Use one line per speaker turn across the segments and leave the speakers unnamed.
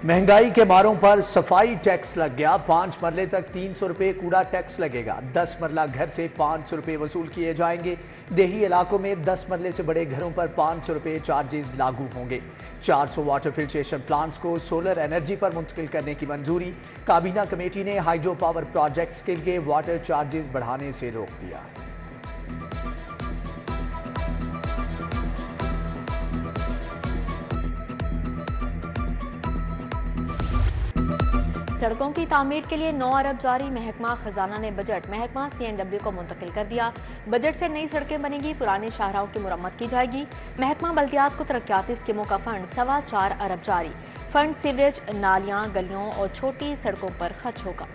महंगाई के मारों पर सफाई टैक्स लग गया। 5 मरले तक 300 रुपए कूड़ा टैक्स लगेगा। 10 मरला घर से 500 रुपए वसूल किए जाएंगे। देही इलाकों में 10 मरले से बड़े घरों पर 500 रुपए चार्जेस लागू होंगे। 400 वाटर फिल्ट्रेशन प्लांट्स को सोलर एनर्जी पर मुंतकिल करने की मंजूरी। काबीना कमेटी ने हाइड्रो पावर प्रोजेक्ट्स के लिए वाटर चार्जेस बढ़ाने से रोक दिया।
सड़कों की तामीर के लिए 9 अरब जारी। महकमा खजाना ने बजट महकमा CNW को मुंतकिल कर दिया। बजट से नई सड़कें बनेगी, पुरानी शाहराहों की मुरम्मत की जाएगी। महकमा बल्दियात को तरक्याती स्कीमों का फंड 4.25 अरब जारी। फंड सीवरेज, नालियां, गलियों और छोटी सड़कों पर खर्च होगा।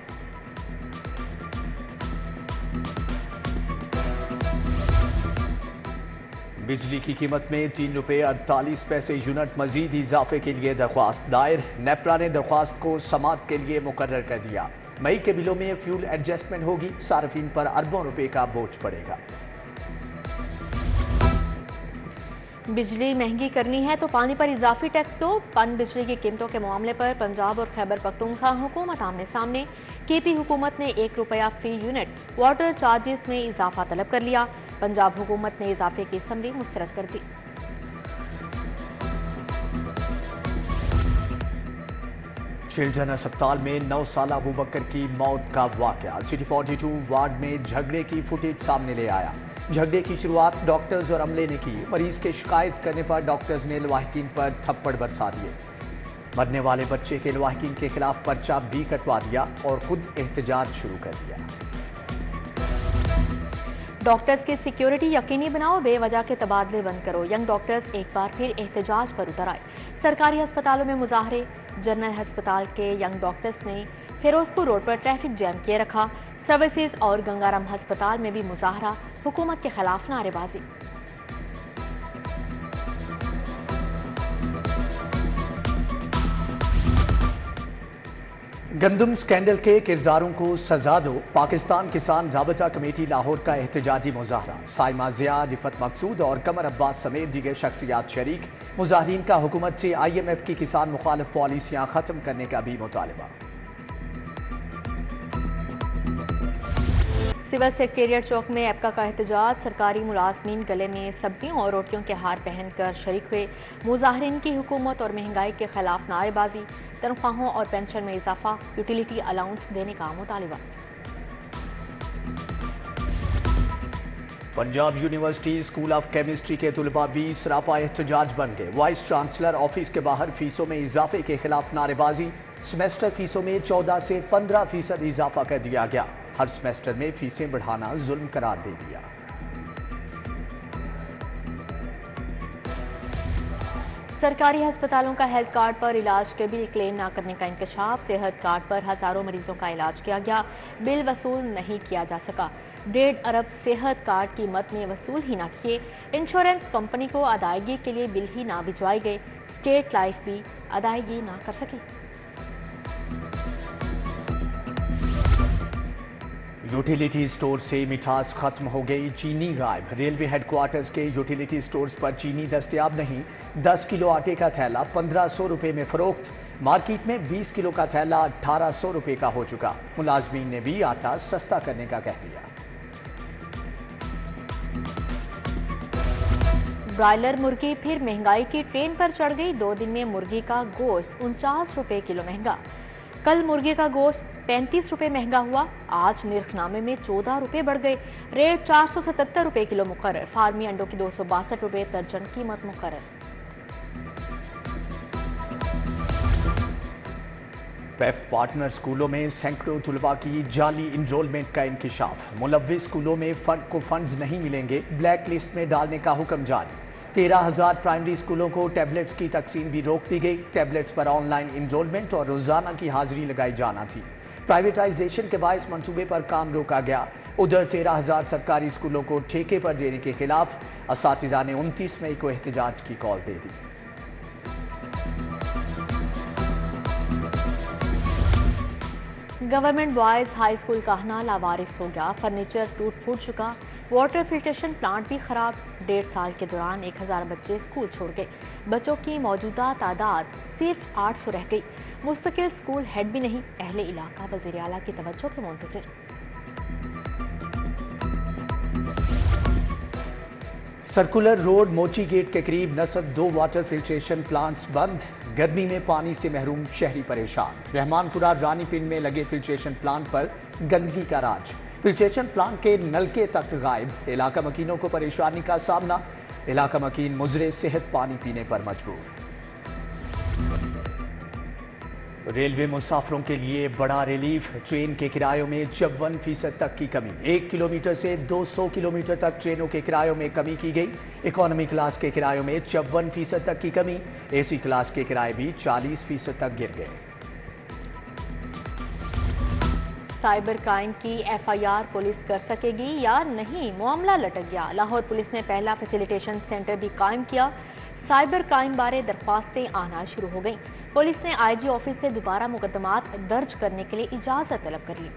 बिजली की कीमत में 3 रुपये 48 पैसे यूनिट मजीद इजाफे के लिए दरख्वास्त दायर। नेपरा ने दरख्वास्त को समात के लिए मुकर्रर कर दिया। मई के बिलों में फ्यूल एडजस्टमेंट होगी। सार्फिन पर अरबों रुपए का बोझ पड़ेगा।
बिजली महंगी करनी है तो पानी पर इजाफी टैक्स दो। पन बिजली की कीमतों के मामले पर पंजाब और खैबर पख्तूनख्वा हुकूमत आमने सामने। KP हुकूमत ने 1 रुपया फी यूनिट वाटर चार्जेस में इजाफा तलब कर लिया। पंजाब हुकूमत ने इजाफे की समरी मुस्तरद कर दी।
चिल्ड्रन अस्पताल में 9 साल अबूबकर की मौत का वाकया। सिटी 42 वार्ड में झगड़े की फुटेज सामने ले आया। झगड़े की शुरुआत डॉक्टर्स और अमले ने की। मरीज के शिकायत करने पर डॉक्टर्स ने लवाहिकीन पर थप्पड़ बरसा दिए। मरने वाले बच्चे के लवाहिकीन के खिलाफ पर्चा भी कटवा दिया और खुद एहतजाज शुरू कर दिया।
डॉक्टर्स की सिक्योरिटी यकीनी बनाओ, बेवजह के तबादले बंद करो। यंग डॉक्टर्स एक बार फिर एहतजाज पर उतर आए। सरकारी अस्पतालों में मुजाहरे। जनरल अस्पताल के यंग डॉक्टर्स ने फिरोजपुर रोड पर ट्रैफिक जैम किए रखा। सर्विसेज और गंगाराम अस्पताल में भी मुजाहरा। हुकूमत के खिलाफ नारेबाजी।
गंदम स्कैंडल के किरदारों को सजा दो। पाकिस्तान किसान राबता कमेटी लाहौर का एहतजाजी मुजाहरा। साइमा जिया, रिफत मकसूद और कमर अब्बास समेत दीगर शख्सियात शरीक। मुजाहरीन का हुकूमत से IMF की किसान मुखालिफ पॉलिसियां खत्म करने का भी मुतालबा।
सिविल सेक्रेटेरिएट चौक में एपका का एहतजाज। सरकारी मुलाजमीन गले में सब्जियों और रोटियों के हार पहनकर शरीक हुए। मुजाहरीन की हुकूमत और महंगाई के खिलाफ नारेबाजी। तनख्वाहों और पेंशन में इजाफा, यूटिलिटी अलाउंस देने का मुतालिबा।
Punjab university school of chemistry के तुलबा भी सरापा एहतजाज बन गए। वाइस चांसलर ऑफिस के बाहर फीसों में इजाफे के खिलाफ नारेबाजी। सेमेस्टर फीसों में 14 से 15% इजाफा कर दिया गया। हर सेमेस्टर में फीसें बढ़ाना जुल्म करार दे दिया।
सरकारी अस्पतालों का हेल्थ कार्ड पर इलाज के बिल क्लेम न करने का इंकशाफ। सेहत कार्ड पर हजारों मरीजों का इलाज किया गया, बिल वसूल नहीं किया जा सका। 1.5 अरब सेहत कार्ड कीमत में वसूल ही न किए। इंश्योरेंस कंपनी को अदायगी के लिए बिल ही ना भिजवाए गए। स्टेट लाइफ भी अदायगी ना कर सकी।
यूटिलिटी स्टोर से मिठास खत्म हो गई, चीनी गायब। रेलवे हेडक्वार्टर्स के यूटिलिटी स्टोर्स पर चीनी दस्तयाब नहीं। 10 किलो आटे का थैला 1500 रुपए में फरोख्त। मार्केट में 20 किलो का थैला 1800 रुपए का हो चुका। मुलाजमीन ने भी आटा सस्ता करने का कह दिया।
ब्रायलर मुर्गी फिर महंगाई की ट्रेन पर चढ़ गई। 2 दिन में मुर्गी का गोश्त 49 रुपए किलो महंगा। कल मुर्गी का गोश्त 35 रुपए महंगा हुआ। आज निर्खनामे में 14 रुपए बढ़ गए। रेट 477 रुपए किलो मुकर्रर। फार्मी अंडों की 262 रुपए दर्जन कीमत मुकर्रर।
पेफ पार्टनर स्कूलों में सैकड़ों तुलबा की जाली इनरोलमेंट का इंकिशाफ। मुलव्विस स्कूलों में फंड्स नहीं मिलेंगे, ब्लैक लिस्ट में डालने का हुक्म जारी। 13,000 प्राइमरी स्कूलों को टैबलेट्स की तकसीम भी रोक दी गई। टैबलेट्स पर ऑनलाइन इनरोलमेंट और रोजाना की हाजिरी लगाई जाना थी। प्राइवेटाइजेशन के बायस मंसूबे पर काम रोका गया। उधर 13,000 सरकारी स्कूलों को ठेके पर देने के खिलाफ असातिज़ा ने 29 मई को एहतजाज की कॉल दे दी।
गवर्नमेंट बॉयज हाई स्कूल कहना लावारिस हो गया। फर्नीचर टूट फूट चुका। वाटर फिल्ट्रेशन प्लांट भी खराब। 1.5 साल के दौरान 1000 बच्चे स्कूल छोड़ गए। बच्चों की मौजूदा तादाद सिर्फ 800 रह गई। मुस्तकिल स्कूल हेड भी नहीं, अहले इलाका वज़ीर आला की तवज्जो के मुंतज़िर।
सर्कुलर रोड मोची गेट के करीब नस्ब 2 वाटर फिल्ट्रेशन प्लांट्स बंद। गर्मी में पानी से महरूम शहरी परेशान। रहमानपुरा रानीपिंड में लगे फिल्ट्रेशन प्लांट पर गंदगी का राज। फिल्ट्रेशन प्लांट के नलके तक गायब। इलाका मकीनों को परेशानी का सामना। इलाका मकीन मुजरे सेहत पानी पीने पर मजबूर। रेलवे मुसाफिरों के लिए बड़ा रिलीफ। ट्रेन के किरायों में 54% तक की कमी। 1 किलोमीटर से 200 किलोमीटर तक ट्रेनों के किरायों में कमी की गई। इकोनॉमी क्लास के किरायों में 54% तक की कमी। एसी क्लास के किराए भी 40% तक गिर गए।
साइबर क्राइम की एफआईआर पुलिस कर सकेगी या नहीं, मामला लटक गया। लाहौर पुलिस ने पहला फैसिलिटेशन सेंटर भी कायम किया। साइबर क्राइम बारे दरख्वास्तें आना शुरू हो गईं। पुलिस ने आईजी ऑफिस से दोबारा मुकदमात दर्ज करने के लिए इजाजत तलब कर ली।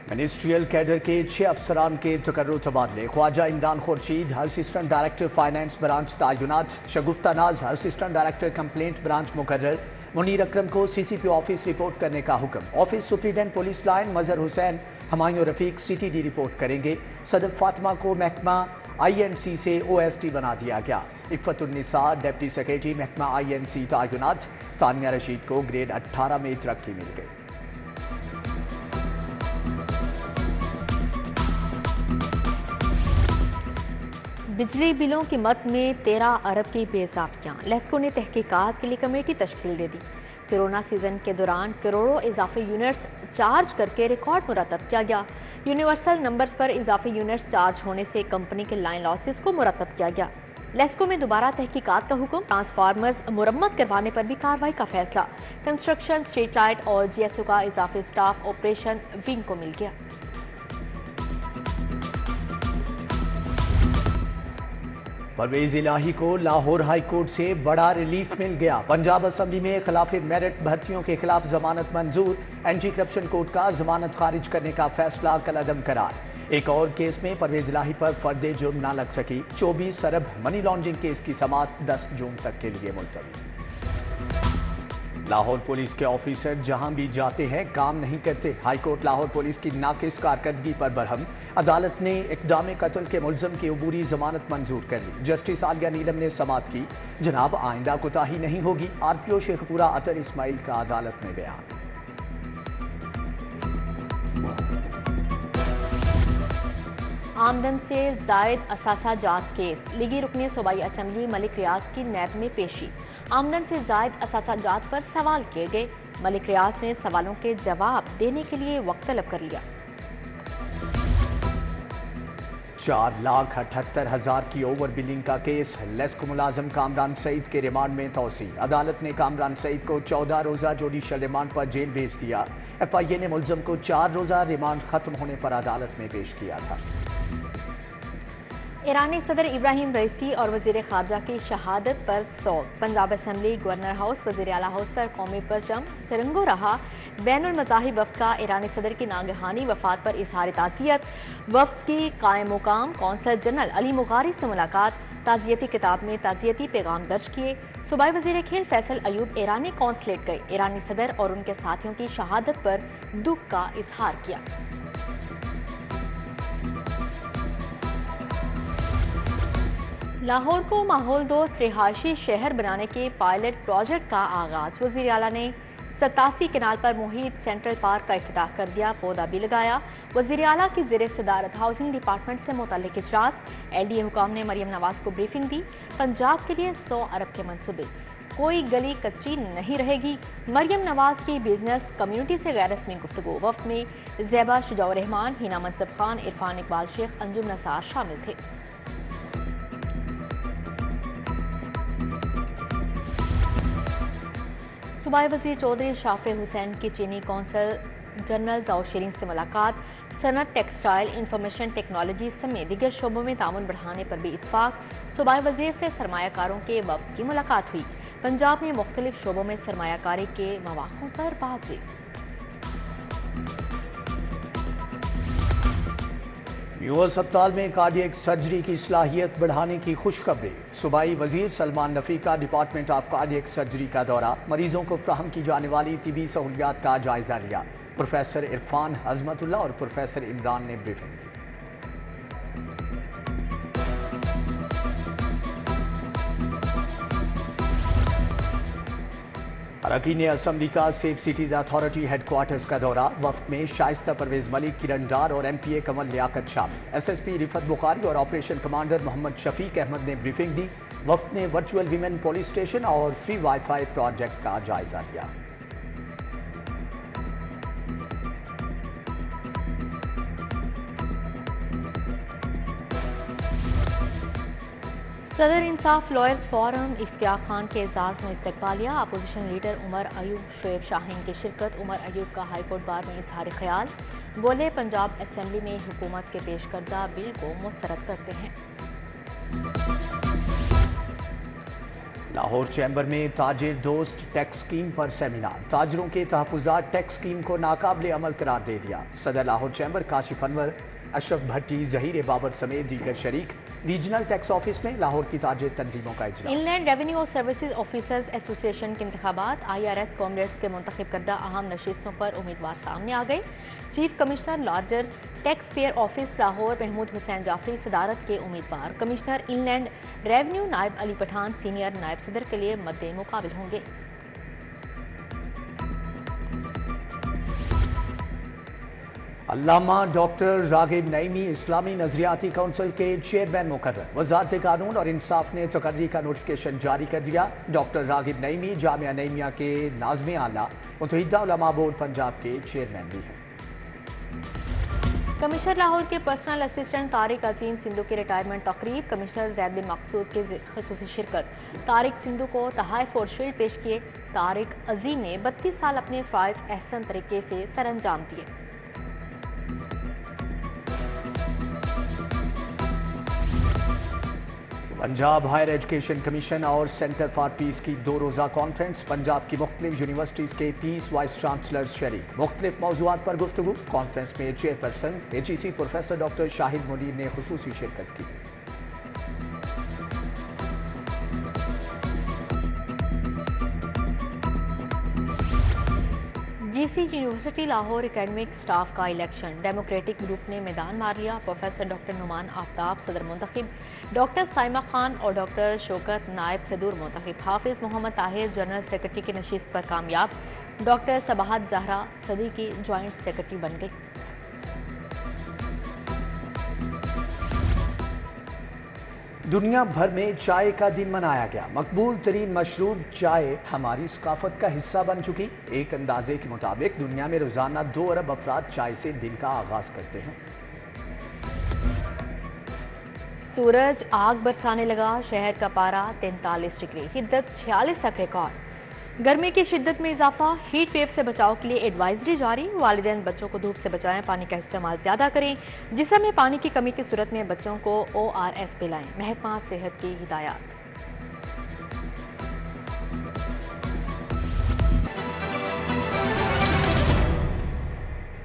मिनिस्ट्रियल कैडर के 6 अफसरान के तकर्रुर तबादले। Khwaja Imran Khurshid assistant director finance branch तैनात। शगुफ्ता नाज असिस्टेंट डायरेक्टर कंप्लेंट ब्रांच मुकर्रर। मुनीर अकरम को सीसीपी ऑफिस रिपोर्ट करने का हुक्म। ऑफिस सुप्रीडेंट पुलिस लाइन मजहर हुसैन हमायूं रफीक सीटीडी रिपोर्ट करेंगे। सदर फातिमा को महकमा आईएनसी से ओएसटी बना दिया गया। इफ़तुन्निसा डिप्टी सेक्रेटरी महकमा आईएनसी तैनात। तानिया रशीद को ग्रेड 18 में तरक्की मिल गई।
बिजली बिलों की मद में 13 अरब की बेज़ाब्तियाँ। लेस्को ने तहकीकात के लिए कमेटी तश्कील दे दी। कोरोना सीजन के दौरान करोड़ों इजाफी यूनिट्स चार्ज करके रिकॉर्ड मुरतब किया गया। यूनिवर्सल नंबर्स पर इजाफी यूनिट्स चार्ज होने से कंपनी के लाइन लॉसेस को मुरतब किया गया। लेस्को में दोबारा तहकीकात का हुक्म। ट्रांसफार्मर्स मुरम्मत करवाने पर भी कार्रवाई का फैसला। कंस्ट्रक्शन, स्ट्रीट लाइट और जीएसओ का इजाफी स्टाफ ऑपरेशन विंग को मिल गया।
परवेज इलाही को लाहौर हाई कोर्ट से बड़ा रिलीफ मिल गया। पंजाब असम्बली में खिलाफ मेरिट भर्तियों के खिलाफ जमानत मंजूर। एंटी करप्शन कोर्ट का जमानत खारिज करने का फैसला कलअदम करार। एक और केस में परवेज इलाही पर फर्दे जुर्म न लग सकी। 24 अरब मनी लॉन्ड्रिंग केस की समाअत 10 जून तक के लिए मुलतवी। लाहौर पुलिस के ऑफिसर जहां भी जाते हैं काम नहीं करते। हाईकोर्ट लाहौर पुलिस की नाकिस कारकर्दगी पर बरहम। अदालत ने इक़दाम कत्ल के मुल्ज़िम की अबूरी जमानत मंजूर कर ली। जस्टिस आलिया नीलम ने समाअत की। जनाब आइंदा कोताही नहीं होगी। आरपीओ शेखपुरा अतर इस्माइल का अदालत में बयान।
आमदन से जायद असासा जात केस। लीगी रुकने सूबाई असम्बली मलिक रियाज की नैब में पेशी। आमदन से जायद असासा जात पर सवाल किए गए। मलिक रियाज ने सवालों के जवाब देने के लिए वक्त तलब कर लिया।
4,78,000 की ओवर बिलिंग का केस। लेस्को मुलाजम कामरान सईद के रिमांड में तोसी। अदालत ने कामरान सईद को 14 रोजा जुडिशल रिमांड पर जेल भेज दिया। एफआईए ने मुल्जिम को 4 रोजा रिमांड खत्म होने पर अदालत में पेश किया था।
ईरानी सदर इब्राहिम रईसी और वजीर खारजा की शहादत पर सोग। पंजाब असम्बली, गवर्नर हाउस, वजीर आला हाउस पर कौमी परचम सिरंगो रहा। बैनुल मज़ाहिब वफ़द का ईरानी सदर की नागहानी वफात पर इजहार ताज़ियत। वफ़द की कायम मुकाम कौंसल जनरल अली मुगारी से मुलाकात। ताज़ियती किताब में ताज़ियती पैगाम दर्ज किए। सूबाई वज़ीर खेल फैसल अयूब ईरानी कौंसलेट गए। ईरानी सदर और उनके साथियों की शहादत पर दुख का इजहार किया। लाहौर को माहौल दोस्त रिहायशी शहर बनाने के पायलट प्रोजेक्ट का आगाज। वज़ीर आला ने 87 केनाल पर मुहित सेंट्रल पार्क का इफ्तिताह कर दिया। पौधा भी लगाया। वज़ीर आला की ज़ेर सदारत हाउसिंग डिपार्टमेंट से मुतल्लिक इजलास। एलडीए हुकाम ने मरियम नवाज को ब्रीफिंग दी। पंजाब के लिए 100 अरब के मंसूबे। कोई गली कच्ची नहीं रहेगी। मरियम नवाज की बिजनेस कम्युनिटी से गैर रस्मी गुफ्तगू। वफ्द में ज़ैबा शुजाउर रहमान, हिना मनसब खान, इरफान इकबाल शेख, अंजुम नसार शामिल थे। सूबाई वज़ीर चौधरी शाफे हुसैन की चीनी कौंसल जनरल जाओ शेरिंग से मुलाकात। सनत, टेक्सटाइल, इंफॉर्मेशन टेक्नोलॉजी समेत दीगर शोबों में ताउन बढ़ाने पर भी इत्फाक। सूबाई वज़ीर से सरमायाकारों के वफ़द की मुलाकात हुई। पंजाब में मुख्तलिफ शोबों में सरमायाकारी के मौक़ों पर बातचीत।
यूं अस्पताल में कार्डियक सर्जरी की सलाहियत बढ़ाने की खुशखबरी। सूबाई वजीर सलमान रफी का डिपार्टमेंट ऑफ कार्डियक सर्जरी का दौरा, मरीजों को फ्राहम की जाने वाली तिबी सहूलियात का जायजा लिया। प्रोफेसर इरफान हजमतुल्ला और प्रोफेसर इमरान ने ब्रीफिंग दी। अरकान असम्बली का सेफ सिटीज अथॉरिटी हेडक्वार्टर्स का दौरा, वफ्त में शाइस्ता परवेज मलिक, किरण डार और MPA कमल लियाकत शामिल। SSP रिफत बुखारी और ऑपरेशन कमांडर मोहम्मद शफीक अहमद ने ब्रीफिंग दी। वफ्त ने वर्चुअल वीमेन पोलिस स्टेशन और फ्री वाईफाई प्रोजेक्ट का जायजा लिया।
सदर इंसाफ लॉयर्स फोरम इश्तियाक खान के एजाज में इस्तकबालिया। अपोजिशन लीडर उमर अयूब शोएब शाहीन की शिरकत। उमर अयूब का हाईकोर्ट बार में इजहार ख्याल, बोले पंजाब असम्बली में हुकूमत के पेश करदा बिल को मुस्तरद करते हैं।
लाहौर चैम्बर में ताजिर दोस्त टैक्स स्कीम पर सेमिनार, ताजरों के तहफुजात टैक्स स्कीम को नाकाबिले अमल करार दे दिया। सदर लाहौर चैम्बर काशिफ अनवर, अशरफ भट्टी, जहीर बाबर समेत दीगर शरीक। रीजनल टैक्स ऑफिस में लाहौर की ताजिर तंजीमों का इजलास।
Inland revenue services officers association के इंतखाबात, IRS कॉमरेड्स के मुंतखब करदा अहम नशिस्तों पर उम्मीदवार सामने आ गए। Chief commissioner larger taxpayer office Lahore Mahmood Hussain Jafri सदारत के उम्मीदवार। कमिश्नर इनलैंड रेवेन्यू नायब अली पठान सीनियर नायब सदर के लिए मद्दे मुकाबिल होंगे।
अल्लामा डॉक्टर रागिब नईमी इस्लामी नजरियाती काउंसिल के चेयरमैन मुकर्रर। वजारत कानून और इंसाफ ने तकर्री का नोटिफिकेशन जारी कर दिया। डॉक्टर रागिब नईमी जामिया नईमिया के नाज़िम आला, मुत्तहिदा उलमा बोर्ड पंजाब के चेयरमैन भी हैं।
कमिश्नर लाहौर के पर्सनल असिस्टेंट तारिक अजीम सिंधु की रिटायरमेंट तकरीब, कमिश्नर जैद बिन मकसूद की खसूसी शिरकत। तारिक सिंधु को तहाइफ और शील्ड पेश किए। तारिक अजीम ने 32 साल अपने फ़ाइज़ एहसन तरीके से सरअंजाम दिए।
पंजाब हायर एजुकेशन कमीशन और सेंटर फॉर पीस की 2 रोज़ा कॉन्फ्रेंस, पंजाब की मुख्तलिफ यूनिवर्सिटीज़ के 30 वाइस चांसलर्स शरीक। मुख्तलिफ मौज़ूआत पर गुफ्तगू। कॉन्फ्रेंस में chairperson HEC professor doctor Shahid Munir ने खुसूसी शिरकत की।
GC university Lahore academic staff का इलेक्शन, डेमोक्रेटिक ग्रुप ने मैदान मार लिया। प्रोफेसर डॉक्टर नुमान आफ्ताब सदर मुंतखब, डॉक्टर साइमा खान और डॉक्टर शौकत नायब सदूर मुंतखब। हाफिज मोहम्मद ताहिर जनरल सेक्रेटरी की नशिस्त पर कामयाब। डॉक्टर सबाहत जहरा सदी की ज्वाइंट सेक्रेटरी बन गई।
दुनिया भर में चाय का दिन मनाया गया। मकबूल तरीन मशरूब चाय हमारी सकाफत का हिस्सा बन चुकी। एक अंदाजे के मुताबिक दुनिया में रोजाना 2 अरब अफराद चाय से दिन का आगाज करते हैं।
सूरज आग बरसाने लगा। शहर का पारा 43 डिग्री, हिद्दत 46 तक रिकॉर्ड। गर्मी की शिद्दत में इजाफा, हीट वेव से बचाव के लिए एडवाइजरी जारी। वालिदैन बच्चों को धूप से बचाएं, पानी का इस्तेमाल ज़्यादा करें। जिस्म में पानी की कमी की सूरत में बच्चों को ORS पिलाएं। महकमा सेहत की हिदायत।